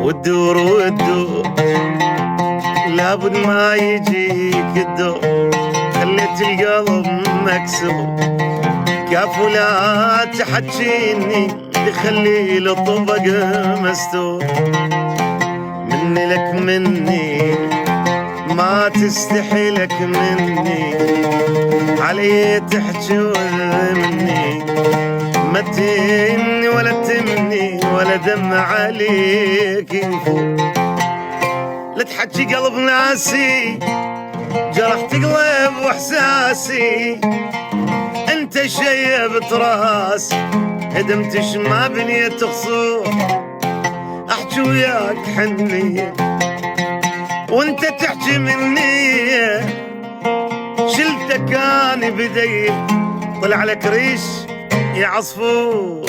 والدور والدور لابد ما يجيك الدور، خليت القلب مكسور، كافو لا تحجيني تخلي الطبق مستور. مني لك مني ما تستحي لك مني، علي تحجي مني، ما تهمني ولا تمني ولا دم عليك يفور. لا تحجي قلب ناسي جرحت قلب واحساسي، انت شيبت راس هدمتش ما بنيت خصور. احجي وياك حنية وانت تحجي مني، شلتك اني بدي طلع لك ريش يا عصفور.